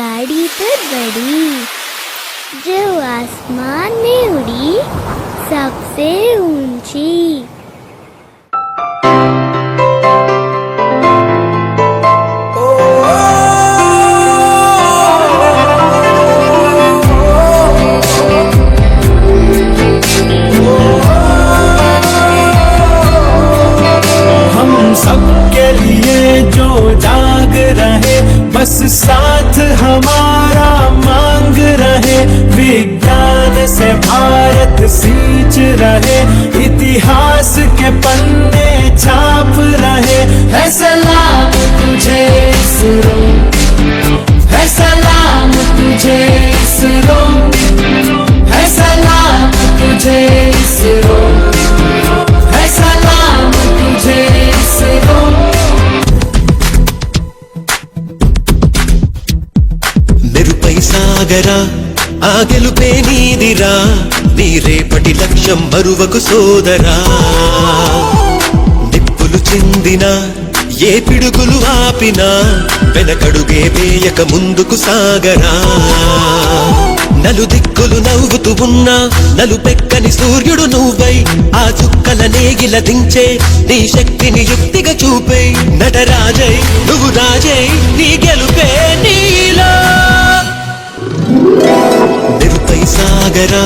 गाड़ी पर बड़ी जो आसमान में उड़ी सबसे ऊंची। बस साथ हमारा मांग रहे, विज्ञान से भारत सींच रहे, इतिहास के पन्ने छाप रहे। है सलाम तुझे इसरो, है सलाम तुझे इसरो, है सलाम तुझे इसरो, है सलाम तुझे इसरो। సాగరా ఆ గెలుపే నీదిరా, నీ రేపటి లక్ష్యం మరువకు సోదరా. నిప్పులు చెందిన ఏ పిడుగులు ఆపినా వెనకడుగే వేయక ముందుకు సాగరా. నలు దిక్కులు నవ్వుతూ ఉన్నా నలుపెక్కని సూర్యుడు నువ్వై, ఆ చుక్కల నేగిల దించే నీ శక్తిని యుక్తిగా చూపే. నటరాజై నువ్వు రాజై నీ గెలుపే నీలో. నిరుపై సాగరా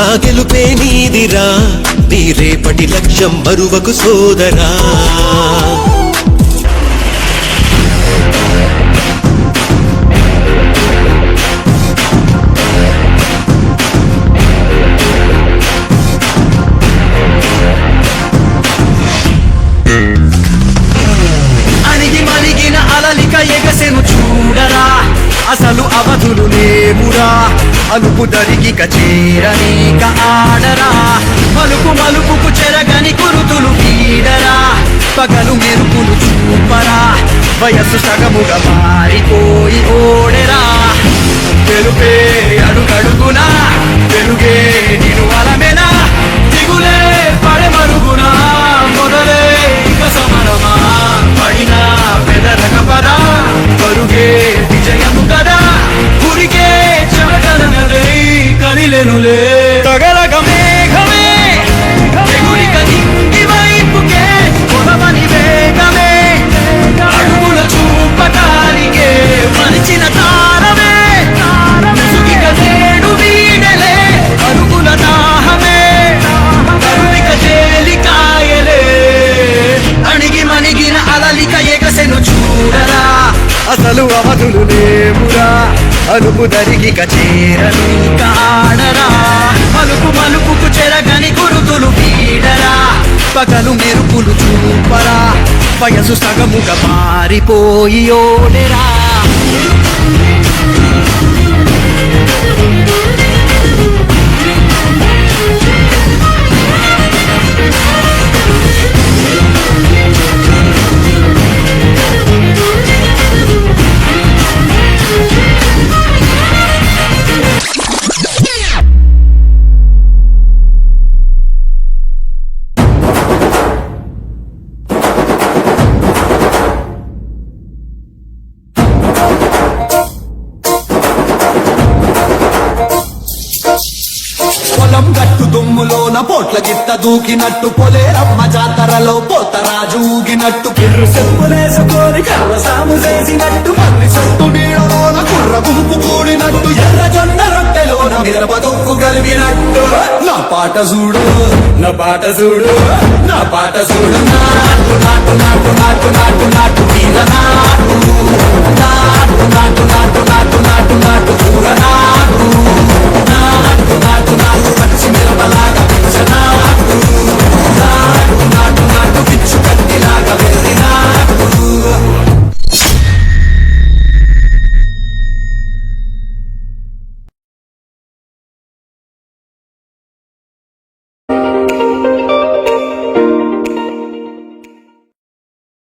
ఆ గెలుపే నీదిరా, నీ రేపటి లక్ష్యం మరువకు సోదరా. అణిగి మణిగిన అలలిక ఎగసెను చూడరా, అసలు అవధులు లేవురా. అలుపు దరిగిక చేరనీక ఆడరా, మలుపు మలుపుకు చెరగని కురుతులు వీడరా. పగలు మెరుపులు చూపరా, వయస్సు సగముగా మారిపోయి ఓడెరా. తెలుపే అడుగడుగునా, వెలుగే నిను అలమెనా, దిగులే పడమరుగునా, మొదలే ఇక సమరమా. పడినా పెదరక పరా, పరుగే విజయము కదా, గురికే చెమటలనలే కలిలెనులే. తగలగ మేఘమే ఎగురిక నింగి వైపుకే, కొలవని వేగమే అడుగుల చూపటానికే, మరిచిన తారమే ముసుగిక నేడు వీడలే, అరుగుల దాహమే కరుణిక తేలికాయలే. అణిగి మణిగిన అలలిక ఎగసెను చూడరా, అసలు అవధులు లేవురా. అలుపు దరిగిక చేరనీక ఆడరా, మలుపు మలుపుకు చెరగని గురుతులు వీడరా. పగలు మెరుపులు చూపరా, వయసు సగముగా మారిపోయి ఓడెరా. పొలం గట్టు దుమ్ములోన పోట్ల గిట్ట దూకినట్టు, పొలేరమ్మ జాతరలో పోతరాజు ఊగినట్టు, కిర్రు చెప్పులేసుకొని కర్ర సాము చేసినట్టు, మల్లి చెట్టు నీడలోన కుర్ర గుంపు కూడినట్టు, ఎర్ర జొన్న రొట్టెలోన మిరప దొక్కు కలిగినట్టు. నా పాట చూడు నా పాట చూడు నా పాట చూడు, నాటు నాటు నాటు నాటు నాటు నాటు వీర నాటు నాటు నాటు నాటు